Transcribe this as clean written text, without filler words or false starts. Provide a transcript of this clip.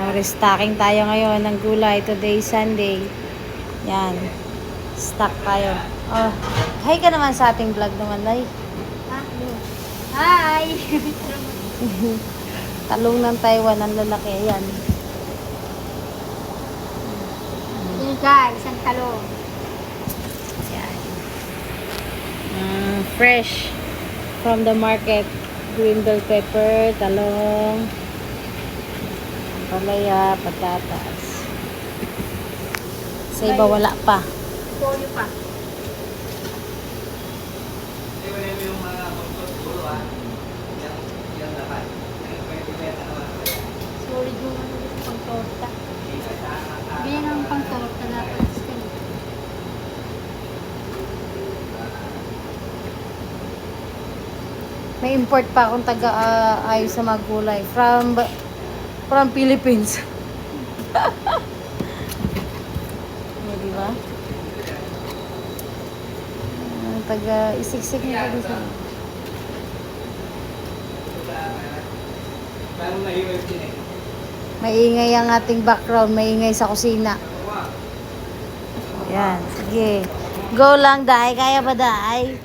Restocking tayo ngayon ng gulay. Today, Sunday. Yan. Stock tayo. Oh, hi ka naman sa ating vlog naman, Day. Hi! Talong ng Taiwan, ang lalaki. Yan. Hey guys, isang talong. Yan. Fresh from the market. Green bell pepper, talong, palaya, patatas. Sa iba wala pa. Polyo pa. Sorry yung pang-torta. Bigyan ng pang-torta na plastic. May import pa akong ayos sa mga gulay from Philippines. Di ba? Isiksik nila doon sa... Maingay ang ating background, maingay sa kusina. Yan, sige. Go lang, Day. Kaya ba, Day?